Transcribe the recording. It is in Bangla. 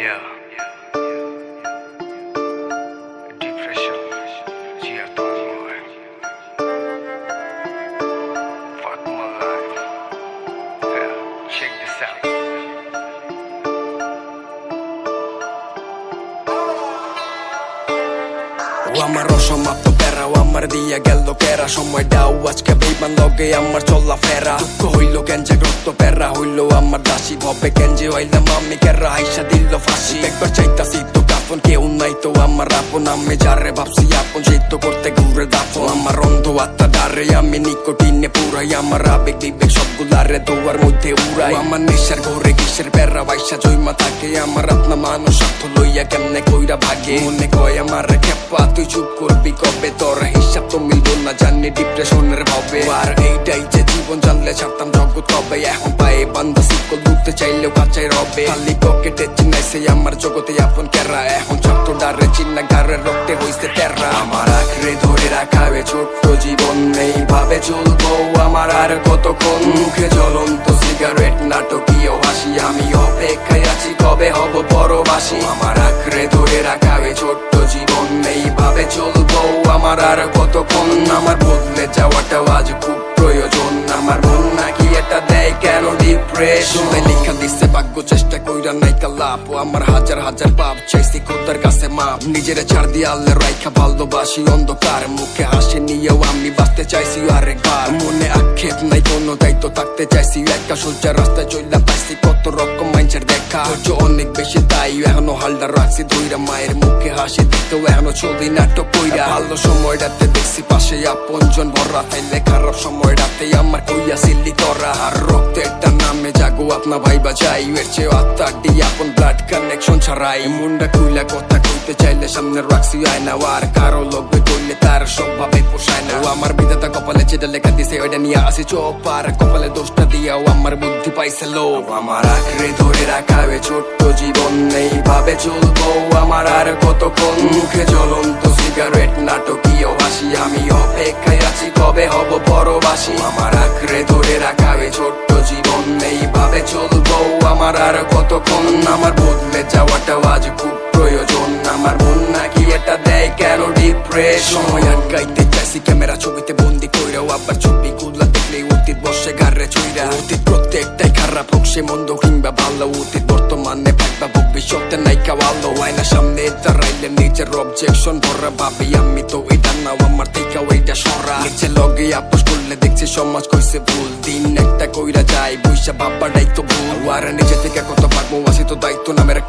Yeah. Depression. Yeah, turmoil. Fuck my life. Yeah, check this out. আমার অসমাপ্ত প্যারা আমার দিয়া গেল কেরা সময়টাও আজকে বেইমান লগে আমার চলা ফেরা দুঃখ হইল কেঞ্জে গ্রস্ত প্যারা হইল আমার দাসী ভবে কেঞ্জে হইলাম আমি কেরা হাইসা দিল ফাঁসি একবার চাইতাছি তো কাপন কেউ নাই তো আমার আপন আমি যারে ভাবছি আপন সেই তো করতে ঘুরে দাফন আমার অন্ধ আত্মা ডারে আমি নিকোটিনে পুরাই আমার আবেগ বিবেক সবগুলারে দোয়ার মধ্যে উড়াই আমার নেশার ঘরে কিসের প্যারা বাইসা জয়মা থাকে আমার আপনা মানুষ স্বার্থ লইয়া কেমনে কইরা ভাগে মনে কয় আমার খেপা তুই চুপ করবি কবে তোর হিসাব তো মিলবো না জানি ডিপ্রেশনের ভাবে আর এইটাই যে জীবন জানলে ছাড়তাম জগৎ কবে এখন পায়ে বান্ধা শিকল দুধতে চাইলেও কাচাই রবে খালি পকেটে চিনাইছে আমার জগতে আপন কেরা এখন ছোট্ট ডারে চিন্না গারে রক্তে হইছে তেরা আমার আঁকড়ে ধরে রাখাবে ছোট্ট জীবন এইভাবে চলবো আমার আর কতক্ষণ মুখে জ্বলন্ত সিগারেট নাটকীয় হাসি আমি অপেক্ষায় আছি কবে হব পরবাসী আমার আঁকড়ে ধরে রাখাবে ছোট্ট জীবন এইভাবে চলবো আমার আর কতক্ষণ আমার বদলে যাওয়াটাও আজ খুব প্রয়োজন আমার মন নাকি এটা দেয় কেন ডিপ্রেশন লেখা দিচ্ছে ভাগ্য চেষ্টা কইরা নাইকা লাভ আমার হাজার হাজার পাপ চাইছি খোদার কাছে মাপ নিজের ছাড় দিয়ে আল্লাহ রাইখা ভালোবাসি অন্ধকার মুখে হাসি নিয়েও আমি বাঁচতে চাইছি আরেকবার মনে আক্ষেপ নাই কোনো দায়িত্ব থাকতে চাইছি একটা সোজা রাস্তায় চললা পাইছি কত রকম মানুষের দেখা ধৈর্য অনেক বেশি তাই এখনো হালদার রাখছি ধইরা মায়ের মুখে হাসি দিতেও এখনো চলদি নাটক কইরা ভালো সময়টাতে দেখছি পাশে আপনজন ভরা তাইলে খারাপ সময়টাতে আমার কইয়া সিল্লি তোরা আর রক্তের নামে জাগো আপনা ভাই বাজাই এর চেয়ে আত্মা ডি আপন ব্লাড কানেকশন ছাড়াই মুন্ডা খুইলা কথা কইতে চাইলে সামনে রাখছি আয়না আর কারো লোভে করলে তার সবভাবে পোষায় না আমার বিধাতা কপালে যেটা লেখা দিছে ওইটা নিয়ে আসি চোপ আর কপালে দোষটা দিয়াও আমার বুদ্ধি পাইছে লোভ আমার আঁকড়ে ধরে রাখাবে ছোট্ট জীবন এইভাবে চলবো আমার আর কতক্ষণ মুখে জ্বলন্ত সিগারেট নাটকীয় হাসি আমি অপেক্ষায় আছি কবে হব পরবাসী আমার আঁকড়ে ধরে রাখাবে ছোট্ট জীবন এইভাবে চলবো আমার আর কতক্ষণ আমার বদলে যাওয়াটাও আজ খুব প্রয়োজন আমার মন নাকি এটা দেয় কেন ডিপ্রেশন গাইতে চাইছি ক্যামেরা ছবিতে বন্দি কইরাও আবার ছবি গুলা দেখলে অতীত বসে গারে চইরা অতীত প্রত্যেকটাই খারাপ হোক সে মন্দ কিংবা ভালো অতীত বর্তমানে ভাববা ভবিষ্যতে নাই কাওয়ালো আয়না সামনে দাঁড়াইলে নিজের অবজেকশন ভরা ভাবি আমি তো এটা নাও আমার থেকে ওইটা সরা নিচে লগে আপোষ করলে দেখছি সমাজ কইছে ভুল দিন একটা কইরা যায় বৈশা ভাববাটাই তো ভুল আর নিজে থেকে কত পারবো আসি তো দায়িত্ব নামের